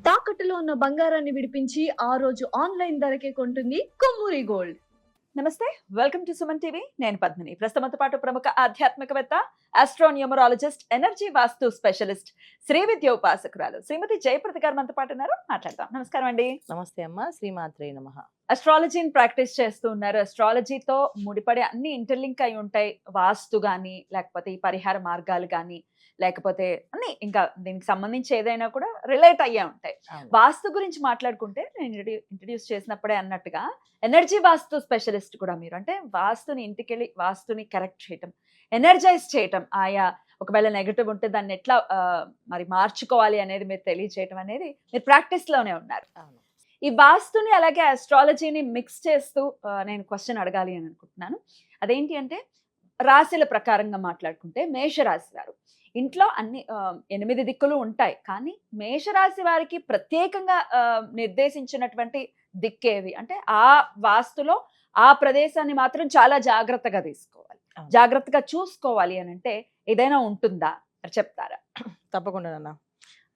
తాకట్టులో ఉన్న బంగారాన్ని విడిపించి ఆ రోజు ఆన్లైన్ ధరకే కొంటుంది కొమ్మూరి గోల్డ్. నమస్తే, వెల్కమ్ టు సుమన్ టీవీ. నేను పద్మిని. ప్రస్తుతంతో పాటు ప్రముఖ ఆధ్యాత్మికవేత్త, ఆస్ట్రోన్యూమరాలజిస్ట్, ఎనర్జీ వాస్తు స్పెషలిస్ట్, శ్రీ విద్య ఉపాసకురాలు శ్రీమతి జయప్రద గారు మనతో పాటు ఉన్నారు. మాట్లాడదాం. నమస్కారం అండి. నమస్తే అమ్మ, శ్రీమాత్రే నమః. అస్ట్రాలజీని ప్రాక్టీస్ చేస్తూ ఉన్నారు. అస్ట్రాలజీతో ముడిపడే అన్ని ఇంటర్లింక్ అయి ఉంటాయి. వాస్తు గానీ, లేకపోతే ఈ పరిహార మార్గాలు గానీ, లేకపోతే అన్ని ఇంకా దీనికి సంబంధించి ఏదైనా కూడా రిలేట్ అయ్యే ఉంటాయి. అవును. వాస్తు గురించి మాట్లాడుకుంటే నేను ఇంట్రడ్యూస్ చేసినప్పుడే అన్నట్టుగా ఎనర్జీ వాస్తు స్పెషలిస్ట్ కూడా మీరు. అంటే వాస్తుని ఇంటికెళ్ళి వాస్తుని కరెక్ట్ చేయటం, ఎనర్జైజ్ చేయటం, ఆయా ఒకవేళ నెగటివ్ ఉంటే దాన్ని ఎట్లా మరి మార్చుకోవాలి అనేది మీరు తెలియజేయటం అనేది మీరు ప్రాక్టీస్ లోనే ఉన్నారు. అవును. ఈ వాస్తుని అలాగే అస్ట్రాలజీని మిక్స్ చేస్తూ నేను క్వశ్చన్ అడగాలి అని అనుకుంటున్నాను. అదేంటి అంటే, రాశుల ప్రకారంగా మాట్లాడుకుంటే మేషరాశి వారు ఇంట్లో అన్ని 8 దిక్కులు ఉంటాయి. కానీ మేషరాశి వారికి ప్రత్యేకంగా నిర్దేశించినటువంటి దిక్కేవి అంటే, ఆ వాస్తులో ఆ ప్రదేశాన్ని మాత్రం చాలా జాగ్రత్తగా తీసుకోవాలి, అవును. జాగ్రత్తగా చూసుకోవాలి అని అంటే ఏదైనా ఉంటుందా మరి చెప్తారా? తప్పకుండా నాన్న.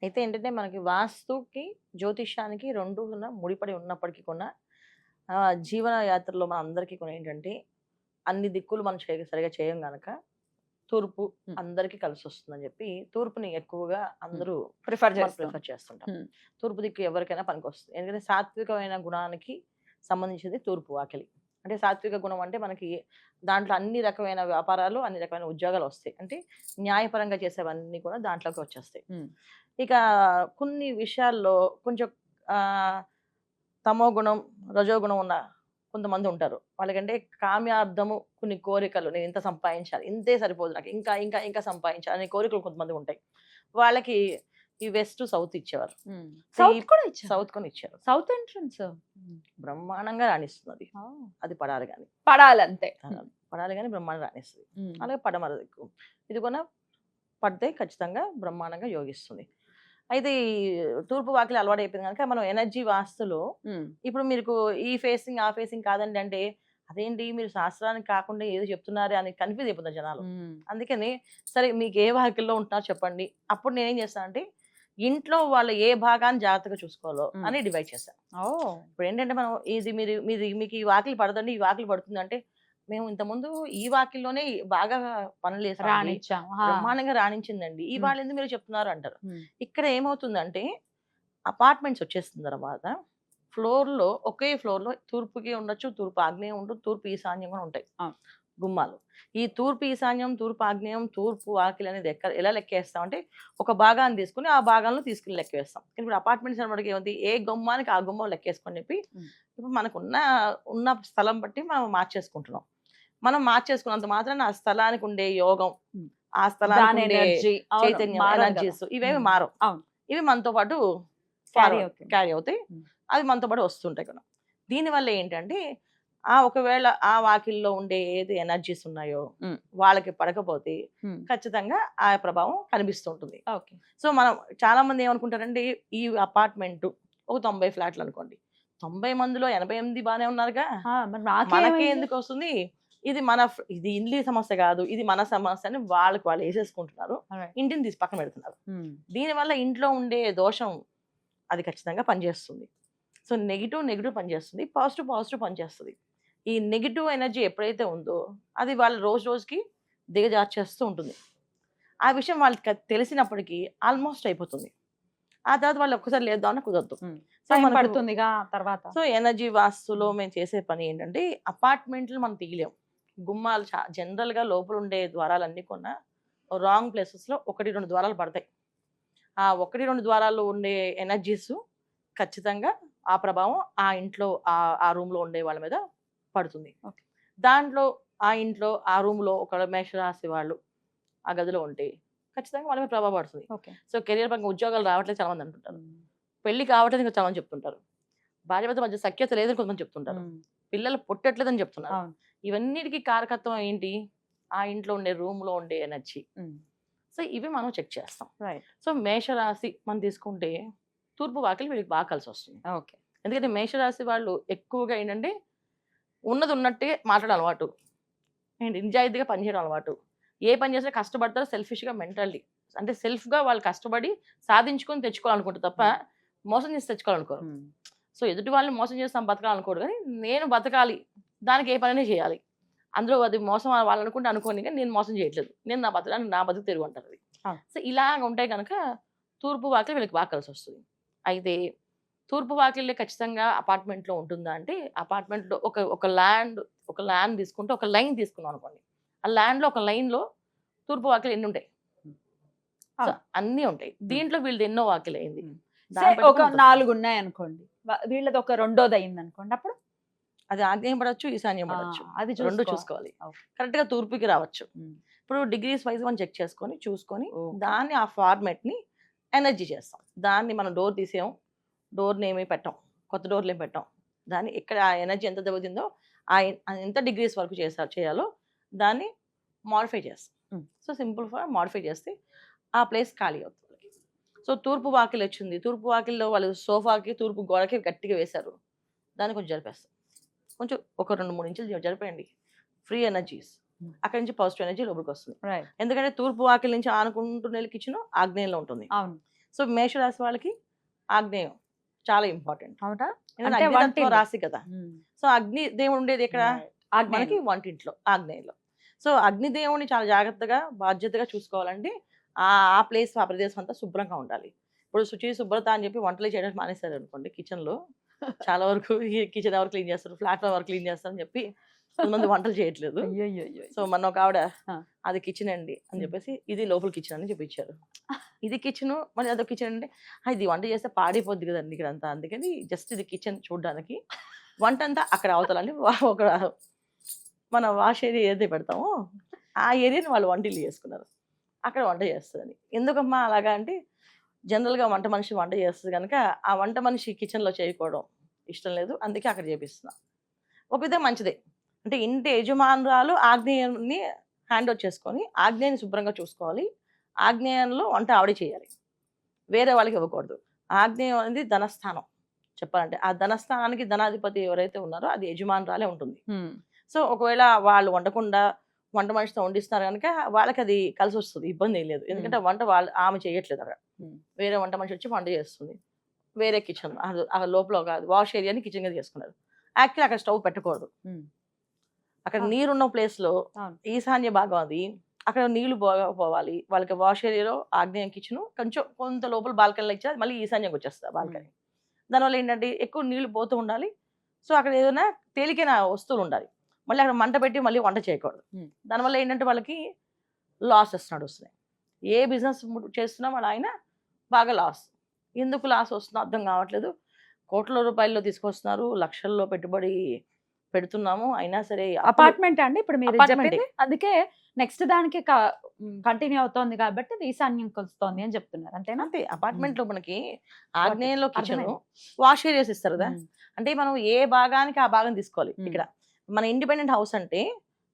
అయితే ఏంటంటే, మనకి వాస్తుకి జ్యోతిష్యానికి రెండు ముడిపడి ఉన్నప్పటికీ కూడా జీవన యాత్రలో మన అందరికీ కూడా ఏంటంటే, అన్ని దిక్కులు మనం సరిగా చేయం గనక తూర్పు అందరికీ కలిసి వస్తుందని చెప్పి తూర్పుని ఎక్కువగా అందరూ ప్రిఫర్ చేస్తుంటాం. తూర్పు దిక్కు ఎవరికైనా పనికొస్తుంది. ఎందుకంటే సాత్వికమైన గుణానికి సంబంధించింది తూర్పు వాకిలి. అంటే సాత్విక గుణం అంటే మనకి దాంట్లో అన్ని రకమైన వ్యాపారాలు, అన్ని రకమైన ఉద్యోగాలు వస్తాయి. అంటే న్యాయపరంగా చేసేవన్నీ కూడా దాంట్లోకి వచ్చేస్తాయి. ఇక కొన్ని విషయాల్లో కొంచెం తమో గుణం, రజో గుణం ఉన్న కొంతమంది ఉంటారు. వాళ్ళకంటే కామ్యార్థము కొన్ని కోరికలు, నేను ఇంత సంపాదించాలి, ఇంతే సరిపోదు నాకు, ఇంకా ఇంకా ఇంకా సంపాదించాలి అనే కోరికలు కొంతమంది ఉంటాయి. వాళ్ళకి ఈ వెస్ట్ సౌత్ ఇచ్చేవారు. సౌత్ కొని ఇచ్చారు. సౌత్ ఎంట్రన్స్ బ్రహ్మాండంగా రాణిస్తుంది. అది పడాలి కానీ పడాలంతే. పడాలి కానీ బ్రహ్మాండంగా రాణిస్తుంది. అలాగే పడమర దిక్కు ఇది కూడా పడితే ఖచ్చితంగా బ్రహ్మాండంగా యోగిస్తుంది. అయితే ఈ తూర్పు వాకిలి అలవాటు అయిపోయింది కనుక మనం ఎనర్జీ వాస్తులో ఇప్పుడు మీకు ఈ ఫేసింగ్ ఆ ఫేసింగ్ కాదండి అంటే, అదేంటి మీరు శాస్త్రానికి కాకుండా ఏదో చెప్తున్నారు అని కన్ఫ్యూజ్ అయిపోతారు జనాలు. అందుకని సరే మీకు ఏ వాకిల్లో ఉంటున్నారో చెప్పండి. అప్పుడు నేనేం చేస్తాను అంటే, ఇంట్లో వాళ్ళు ఏ భాగాన్ని జాగ్రత్తగా చూసుకోవాలో అని డివైడ్ చేస్తాను. ఇప్పుడు ఏంటంటే, మనం ఇది మీకు ఈ వాకిలి పడదండి, ఈ వాకిలి పడుతుంది అంటే, మేము ఇంతకుముందు ఈ వాకిల్లోనే బాగా పనులు వేసాం, బ్రహ్మాండంగా రాణించిందండి, ఈ వాళ్ళు ఎందుకు మీరు చెప్తున్నారు అంటారు. ఇక్కడ ఏమవుతుందంటే, అపార్ట్మెంట్స్ వచ్చేసిన తర్వాత ఫ్లోర్లో ఒకే ఫ్లోర్లో తూర్పుకి ఉండొచ్చు, తూర్పు ఆగ్నేయం ఉండదు, తూర్పు ఈశాన్యం కూడా ఉంటాయి గుమ్మాలు. ఈ తూర్పు ఈశాన్యం, తూర్పు ఆగ్నేయం, తూర్పు వాకిలి అనేది ఎలా లెక్కేస్తాం అంటే, ఒక భాగాన్ని తీసుకుని ఆ భాగంలో తీసుకుని లెక్కేస్తాం. ఇప్పుడు అపార్ట్మెంట్స్ అనబడికి ఏముంది, ఏ గుమ్మానికి ఆ గుమ్మం లెక్కేసుకొని చెప్పి ఇప్పుడు మనకు ఉన్న స్థలం బట్టి మనం మార్చేసుకుంటున్నాం. మనం మార్చేసుకున్నంత మాత్రాన ఆ స్థలానికి ఉండే యోగం, ఆ స్థలానికి ఉండే చైతన్యం, ఎనర్జీస్ ఇవేమి మారవు. ఇవి మనతో పాటు క్యారీ అవుతాయి. అవి మనతో పాటు వస్తుంటాయి కదా. దీనివల్ల ఏంటంటే, ఒకవేళ ఆ వాకిల్లో ఉండే ఏది ఎనర్జీస్ ఉన్నాయో వాళ్ళకి పడకపోతే ఖచ్చితంగా ఆ ప్రభావం కనిపిస్తుంటుంది. సో మనం చాలా మంది ఏమనుకుంటారంటే, ఈ అపార్ట్మెంట్ ఒక 90 ఫ్లాట్లు అనుకోండి, 90 మందిలో 88 బాగానే ఉన్నారుగా, మనకే ఎందుకు వస్తుంది, ఇది ఇల్లు సమస్య కాదు, ఇది మన సమస్య అని వాళ్ళు వేసేసుకుంటున్నారు. ఇంటిని తీసి పక్కన పెడుతున్నారు. దీనివల్ల ఇంట్లో ఉండే దోషం అది ఖచ్చితంగా పనిచేస్తుంది. సో నెగిటివ్ పనిచేస్తుంది, పాజిటివ్ పనిచేస్తుంది. ఈ నెగిటివ్ ఎనర్జీ ఎప్పుడైతే ఉందో అది వాళ్ళు రోజుకి దిగజార్చేస్తూ ఉంటుంది. ఆ విషయం వాళ్ళకి తెలిసినప్పటికీ ఆల్మోస్ట్ అయిపోతుంది. ఆ తర్వాత వాళ్ళు ఒక్కసారి లేద్దామని కుదరదు. సో ఎనర్జీ వాస్తులో మేము చేసే పని ఏంటంటే, అపార్ట్మెంట్లు మనం తీయలేం. గుమ్మాలు జనరల్గా లోపల ఉండే ద్వారాలన్నీ కూడా రాంగ్ ప్లేసెస్లో 1-2 ద్వారాలు పడతాయి. ఆ 1-2 ద్వారాలు ఉండే ఎనర్జీస్ ఖచ్చితంగా ఆ ప్రభావం ఆ ఇంట్లో ఆ రూమ్లో ఉండే వాళ్ళ మీద పడుతుంది. దాంట్లో ఆ ఇంట్లో ఆ రూమ్లో ఒక మేషరాశి వాళ్ళు ఆ గదిలో ఉంటే ఖచ్చితంగా వాళ్ళ మీద ప్రభావం పడుతుంది. సో కెరియర్ పరంగా ఉద్యోగాలు రావట్లేదు చాలా మంది అంటుంటారు, పెళ్లి కావట్లేదు చాలా మంది చెప్తుంటారు, భార్యాభర్త మధ్య సఖ్యత లేదని కొంతమంది చెప్తుంటారు, పిల్లలు పుట్టట్లేదని చెప్తున్నారు. ఇవన్నిటికీ కారకత్వం ఏంటి, ఆ ఇంట్లో ఉండే రూమ్లో ఉండే ఎనర్జీ. సో ఇవి మనం చెక్ చేస్తాం. సో మేషరాశి మనం తీసుకుంటే తూర్పు వాకిలి వీళ్ళకి బాగా కలిసి వస్తుంది. ఎందుకంటే మేషరాశి వాళ్ళు ఎక్కువగా ఏంటంటే, ఉన్నది ఉన్నట్టే మాట్లాడే అలవాటు, అండ్ నిజాయితీగా పనిచేయడం అలవాటు. ఏ పని చేసినా కష్టపడతారో, సెల్ఫిష్గా మెంటాలిటీ అంటే సెల్ఫ్గా వాళ్ళు కష్టపడి సాధించుకొని తెచ్చుకోవాలనుకుంటారు తప్ప మోసం చేసి తెచ్చుకోవాలనుకోరు. సో ఎదుటి వాళ్ళని మోసం చేస్తాం బతకాలనుకోరు, కానీ నేను బతకాలి, దానికి ఏ పనైనా చేయాలి. అందులో అది మోసం వాళ్ళు అనుకుంటే అనుకోని, కానీ నేను మోసం చేయట్లేదు, నేను నా బతకడానికి నా బతుకు తెరుగు అంటారు అది. సో ఇలాగ ఉంటే కనుక తూర్పు వాకిలి వీళ్ళకి బాగా కలిసి వస్తుంది. అయితే తూర్పు వాకిలి ఖచ్చితంగా అపార్ట్మెంట్లో ఉంటుందా అంటే, అపార్ట్మెంట్లో ఒక ల్యాండ్ తీసుకుంటే, ఒక లైన్ తీసుకున్నాం అనుకోండి, ఆ ల్యాండ్లో ఒక లైన్లో తూర్పు వాకిలి ఎన్ని ఉంటాయి? సో అన్నీ ఉంటాయి. దీంట్లో వీళ్ళది ఎన్నో వాకిలి అయింది, ఒక 4 ఉన్నాయి అనుకోండి, వీళ్ళది ఒక రెండోది అయింది అనుకోండి, అప్పుడు అది ఆగ్నేయం పడవచ్చు, ఈశాన్యం పడవచ్చు, అది రెండు చూసుకోవాలి. కరెక్ట్ గా తూర్పుకి రావచ్చు. ఇప్పుడు డిగ్రీస్ వైజ్ మనం చెక్ చేసుకొని చూసుకొని దాన్ని ఆ ఫార్మాట్ ని ఎనర్జీ చేస్తాం. దాన్ని మనం డోర్ తీసేయం, డోర్ని ఏమీ పెట్టాం, కొత్త డోర్లు ఏమి పెట్టాం. దాన్ని ఎక్కడ ఆ ఎనర్జీ ఎంత దెబ్బతిందో ఎంత డిగ్రీస్ వరకు చేయాలో దాన్ని మాడిఫై చేస్తాం. సో సింపుల్ మాడిఫై చేస్తే ఆ ప్లేస్ ఖాళీ అవుతుంది. సో తూర్పు వాకిలి వచ్చింది, తూర్పు వాకిల్లో వాళ్ళు సోఫాకి తూర్పు గోడకి గట్టిగా వేశారు, దాన్ని కొంచెం జరిపేస్తాం. కొంచెం ఒక 2-3 ఇంచులు జరిపేయండి, ఫ్రీ ఎనర్జీస్ అక్కడి నుంచి పాజిటివ్ ఎనర్జీ లోపలికి వస్తుంది. ఎందుకంటే తూర్పు వాకిలి నుంచి ఆనుకుంటున్న కిచెన్ ఆగ్నేయంలో ఉంటుంది. సో మేషరాశి వాళ్ళకి ఆగ్నేయం చాలా ఇంపార్టెంట్, రాశి కదా. సో అగ్ని దేవుడు ఉండేది ఎక్కడ? మనకి వంటింట్లో, ఆగ్నేయంలో. సో అగ్ని దేవుడిని చాలా జాగ్రత్తగా బాధ్యతగా చూసుకోవాలంటే ఆ ప్లేస్, ఆ ప్రదేశం అంతా శుభ్రంగా ఉండాలి. ఇప్పుడు శుభ్రత అని చెప్పి వంటలు చేయడానికి మానేస్తారు అనుకోండి, కిచెన్ లో చాలా వరకు కిచెన్ ఎవరు క్లీన్ చేస్తారు, ప్లాట్ఫామ్ ఎవరు క్లీన్ చేస్తారు అని చెప్పి కొంతమంది వంటలు చేయట్లేదు. సో మన ఒక ఆవిడ అది కిచెన్ అండి అని చెప్పేసి ఇది లోపల కిచెన్ అని చూపించారు. ఇది కిచెన్, మరి అదొక కిచెన్ అంటే ఇది వంట చేస్తే పాడైపోద్ది కదండి ఇక్కడ అంతా, అందుకని జస్ట్ ఇది కిచెన్ చూడడానికి, వంట అంతా అక్కడ అవతలండి ఒక మన వాష్ ఏరియా ఏదైతే పెడతామో ఆ ఏరియాని వాళ్ళు వంటలు చేసుకున్నారు, అక్కడ వంట చేస్తుందని. ఎందుకమ్మా అలాగా అంటే, జనరల్గా వంట మనిషి వంట చేస్తుంది కనుక ఆ వంట మనిషి కిచెన్లో చేయకపోవడం ఇష్టం లేదు, అందుకే అక్కడ చేపిస్తున్నా. ఒక విధంగా మంచిదే, అంటే ఇంటి యజమానురాలు ఆగ్నేయాన్ని హ్యాండ్ ఓవర్ చేసుకొని ఆగ్నేయాన్ని శుభ్రంగా చూసుకోవాలి. ఆగ్నేయంలో వంట ఆవిడ చేయాలి, వేరే వాళ్ళకి ఇవ్వకూడదు. ఆగ్నేయం అనేది ధనస్థానం చెప్పాలంటే, ఆ ధనస్థానానికి ధనాధిపతి ఎవరైతే ఉన్నారో అది యజమానురాలే ఉంటుంది. సో ఒకవేళ వాళ్ళు వండకుండా వంట మనిషితో వండిస్తున్నారు కనుక వాళ్ళకి అది కలిసి వస్తుంది, ఇబ్బంది ఏం లేదు. ఎందుకంటే వంట ఆమె చేయట్లేదు, అక్కడ వేరే వంట మనిషి వచ్చి వంట చేస్తుంది, వేరే కిచెన్ అక్కడ లోపల కాదు, వాష్ ఏరియాని కిచెన్ గా చేసుకున్నారు. యాక్చువల్లీ అక్కడ స్టవ్ పెట్టకూడదు, అక్కడ నీరున్న ప్లేస్ లో ఈశాన్య భాగం అది, అక్కడ నీళ్లు పోవాలి. వాళ్ళకి వాష్ ఏరియాలో ఆగ్నేయం కిచెన్, కొంచెం కొంత లోపల బాల్కనీలో ఇచ్చి మళ్ళీ ఈశాన్యంకి వచ్చేస్తుంది బాల్కనీ. దానివల్ల ఏంటంటే ఎక్కువ నీళ్లు పోతూ ఉండాలి. సో అక్కడ ఏదైనా తేలికైన వస్తువులు ఉండాలి, మళ్ళీ అక్కడ మంట పెట్టి మళ్ళీ వంట చేయకూడదు. దానివల్ల ఏంటంటే వాళ్ళకి లాసెస్ నడుస్తున్నాయి. ఏ బిజినెస్ చేస్తున్నా వాళ్ళు ఆయన బాగా లాస్. ఎందుకు లాస్ వస్తుందో అర్థం కావట్లేదు. కోట్ల రూపాయల్లో తీసుకొస్తున్నారు, లక్షల్లో పెట్టుబడి పెడుతున్నాము, అయినా సరే అపార్ట్మెంట్ అండి ఇప్పుడు మీరు చెప్పింది, అందుకే నెక్స్ట్ దానికి కంటిన్యూ అవుతోంది కాబట్టి ఈశాన్యం వస్తుంది అని చెప్తున్నారు, అంతేనా? అంతే. అపార్ట్మెంట్ లో మనకి ఆగ్నేయంలో కిచెన్, వాష్ ఏరియాస్ ఇస్తారు కదా, అంటే మనం ఏ భాగానికి ఆ భాగం తీసుకోవాలి. ఇక్కడ మన ఇండిపెండెంట్ హౌస్ అంటే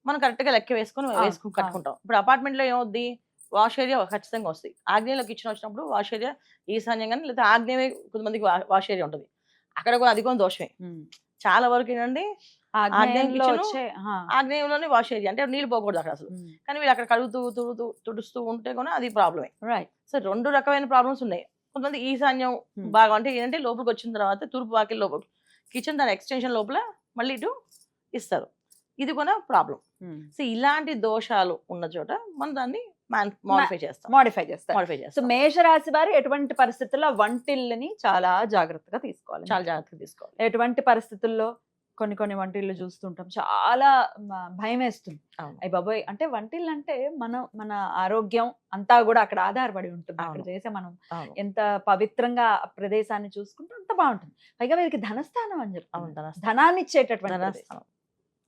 మనం కరెక్ట్ గా లెక్క వేసుకొని కట్టుకుంటాం. ఇప్పుడు అపార్ట్మెంట్ లో ఏమవుద్ది, వాష్ ఏరియా ఖచ్చితంగా వస్తాయి. ఆగ్నేయంలో కిచెన్ వచ్చినప్పుడు వాష్ ఏరియా ఈశాన్యం కానీ లేదా ఆగ్నేయ కొంతమందికి వాష్ ఏరియా ఉంటుంది, అక్కడ కూడా అది కూడా దోషమే. చాలా వరకు ఏంటంటే ఆగ్నేయంలోనే వాష్ ఏరియా, అంటే నీళ్ళు పోకూడదు అక్కడ అసలు, కానీ వీళ్ళు అక్కడ కడుగుతూ తుడుస్తూ ఉంటే కూడా అది ప్రాబ్లమే. సో 2 రకమైన ప్రాబ్లమ్స్ ఉన్నాయి. కొంతమంది ఈశాన్యం బాగా అంటే ఏంటంటే లోపలికి వచ్చిన తర్వాత తూర్పు వాకిల్ లోపల కిచెన్ దాని ఎక్స్టెన్షన్ లోపల మళ్ళీ ఇటు ఇస్తారు, ఇది కూడా ప్రాబ్లం. సో ఇలాంటి దోషాలు ఉన్న చోట మనం దాన్ని మాడిఫై చేస్తాం. సో మేషరాశి వారు ఎటువంటి పరిస్థితుల్లో వంటిల్ని చాలా జాగ్రత్తగా తీసుకోవాలి. ఎటువంటి పరిస్థితుల్లో కొన్ని వంటిళ్ళు చూస్తుంటాం, చాలా భయం వేస్తుంది. అయ్య బాబోయ్, అంటే వంటిల్లు అంటే మన ఆరోగ్యం అంతా కూడా అక్కడ ఆధారపడి ఉంటుంది. అక్కడ చేసే మనం ఎంత పవిత్రంగా ప్రదేశాన్ని చూసుకుంటే అంత బాగుంటుంది. పైగా వీరికి ధనస్థానం అని చెప్తాం, ధనాన్ని ఇచ్చేటటువంటి.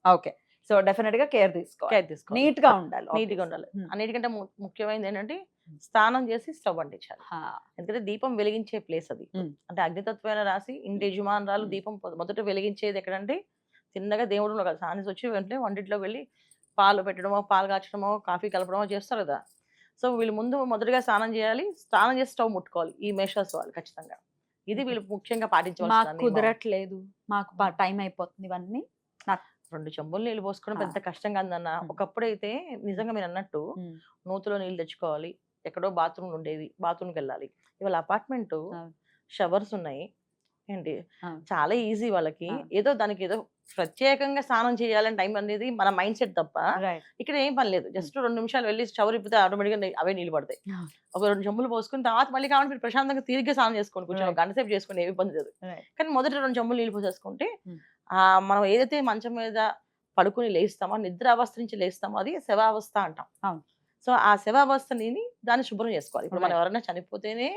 ఓకే, సో డెఫినెట్ గా కేర్ తీసుకోవాలి, నీట్ గా ఉండాలి. అన్నిటికంటే ముఖ్యమైనది ఏంటంటే స్నానం చేసి స్టవ్ అంటించాలి. ఎందుకంటే దీపం వెలిగించే ప్లేస్ అది. అంటే అగ్నితత్వమైన రాసి ఇంటి యజమానురాలు దీపం మొదట వెలిగించేది ఎక్కడంటే చిన్నగా దేవుడు సానిసి వచ్చి వెంటనే వంటింట్లో వెళ్ళి పాలు పెట్టడమో, పాలు కాచడమో, కాఫీ కలపడమో చేస్తారు కదా. సో వీళ్ళు మొదటిగా స్నానం చేయాలి, స్నానం చేసి స్టవ్ ముట్టుకోవాలి. ఈ మేషర్స్ వాళ్ళు ఖచ్చితంగా ఇది వీళ్ళు ముఖ్యంగా పాటించవలసిన. కుదరట్లేదు, మాకు టైం అయిపోతుంది, ఇవన్నీ 2 చెంబులు నీళ్ళు పోసుకోవడం పెద్ద కష్టంగా ఉందన్న. ఒకప్పుడైతే నిజంగా మీరు అన్నట్టు నూతులో నీళ్ళు తెచ్చుకోవాలి, ఎక్కడో బాత్రూమ్లు ఉండేవి, బాత్రూమ్కి వెళ్ళాలి. ఇవాళ అపార్ట్మెంట్ షవర్స్ ఉన్నాయి ఏంటి ఆ. చాలా ఈజీ వాళ్ళకి. ఆ. ఏదో దానికి ఏదో ప్రత్యేకంగా స్నానం చేయాలని టైం అనేది మన మైండ్ సెట్ తప్ప రైట్. ఇక్కడ ఏం పని లేదు. జస్ట్ 2 నిమిషాలు వెళ్ళి షవర్ ఇప్పితే ఆటోమేటిక్గా అవే నీళ్ళు పడతాయి. ఆ. ఒక 2 చెంబులు పోసుకుని తర్వాత మళ్ళీ కావాలంటే మీరు ప్రశాంతంగా తీరిగ్గా స్నానం చేసుకోండి, కొంచెం Right. గంట సేపు చేసుకోండి, ఏమి ఇబ్బంది లేదు. Right. కానీ మొదటి 2 చెంబులు నీళ్ళు పోసేసుకుంటే Hmm. మనం ఏదైతే మంచం మీద పడుకుని లేస్తామో, నిద్ర అవస్థ నుంచి లేస్తామో అది శవావస్థ అంటాం. అవును. సో ఆ శవావస్థని దాన్ని శుభ్రం చేసుకోవాలి. ఇప్పుడు మనం Right. ఎవరైనా చనిపోతేనే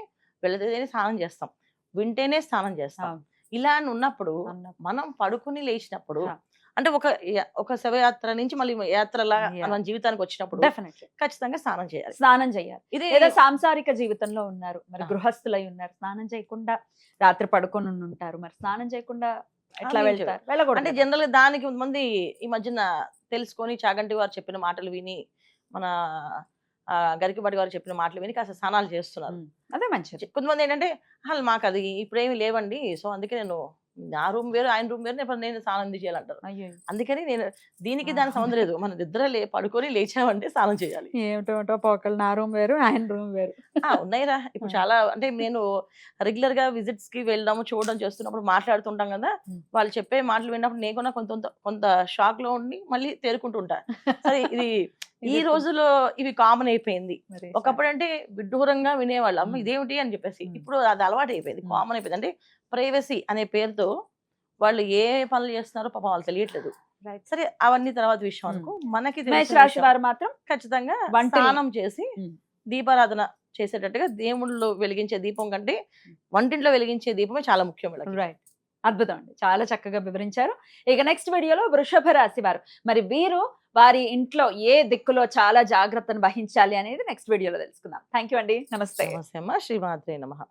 వెళితేనే స్నానం చేస్తాం, వింటేనే స్నానం చేస్తాం. అవును. ఇలా అని ఉన్నప్పుడు అన్నప్పుడు. మనం పడుకుని లేచినప్పుడు Yeah. అంటే ఒక శవయాత్ర నుంచి మళ్ళీ యాత్రలా Yeah. మన జీవితానికి వచ్చినప్పుడు డెఫినెట్లీ ఖచ్చితంగా స్నానం చేయాలి. స్నానం చేయాలి. ఇది ఏదో సాంసారిక జీవితంలో ఉన్నారు, మరి ఆ. గృహస్థులై ఉన్నారు, స్నానం చేయకుండా రాత్రి పడుకొని ఉంటారు, మరి స్నానం చేయకుండా ఎట్లా ఆ, వెళ్తారు? అంటే వెళ్ళకూడదు. జనరల్ గా దానికి కొంతమంది ఈ మధ్యన తెలుసుకొని చాగంటి వారు చెప్పిన మాటలు విని, మన గరికపాటి గారు చెప్పిన మాటలు విని కాస్త స్నానాలు చేస్తున్నారు. అదే మంచిది. కొంతమంది ఏంటంటే అసలు మాకు అది ఇప్పుడేమి లేవండి, సో అందుకే నేను నా రూమ్ వేరు ఆయన రూమ్ వేరు, నేను స్నానం ఎందుకు చేయాలంటారు. అయ్యో, అందుకని నేను దీనికి దానికి సంబంధం లేదు, మన నిద్ర పడుకొని లేచామంటే స్నానం చేయాలి. ఏమిటో పోకలు, నా రూమ్ వేరు ఆయన రూమ్ వేరు. ఉన్నాయిరా ఇప్పుడు చాలా. అంటే నేను రెగ్యులర్ గా విజిట్స్ కి వెళ్ళడము చూడడం చేస్తున్నప్పుడు మాట్లాడుతుంటాం కదా, వాళ్ళు చెప్పే మాటలు విన్నప్పుడు నేను కూడా కొంత షాక్ లో ఉండి మళ్ళీ తేరుకుంటుంటా. సరే ఇది ఈ రోజులో ఇవి కామన్ అయిపోయింది. ఒకప్పుడు అంటే విడ్డూరంగా వినేవాళ్ళు, అమ్మ ఇదేమిటి అని చెప్పేసి. ఇప్పుడు అది అలవాటు అయిపోయింది, కామన్ అయిపోయింది. అంటే ప్రైవసీ అనే పేరుతో వాళ్ళు ఏ పనులు చేస్తున్నారో పాపం వాళ్ళు తెలియట్లేదు. సరే అవన్నీ తర్వాత విషయం అనుకో. మనకి తెలిసిన మేషరాశి విషయం వారు మాత్రం ఖచ్చితంగా వంటలు. స్నానం చేసి దీపారాధన చేసేటట్టుగా దేవుళ్ళు వెలిగించే దీపం కంటే వంటింట్లో వెలిగించే దీపమే చాలా ముఖ్యం వీళ్ళకి. రైట్. అద్భుతం అండి, చాలా చక్కగా వివరించారు. ఇక నెక్స్ట్ వీడియోలో వృషభ రాశి వారు, మరి వీరు వారి ఇంట్లో ఏ దిక్కులో చాలా జాగ్రత్తను వహించాలి అనేది నెక్స్ట్ వీడియోలో తెలుసుకుందాం. థ్యాంక్ యూ అండి, నమస్తే. నమస్తే అమ్మ, శ్రీమాత్రే నమః.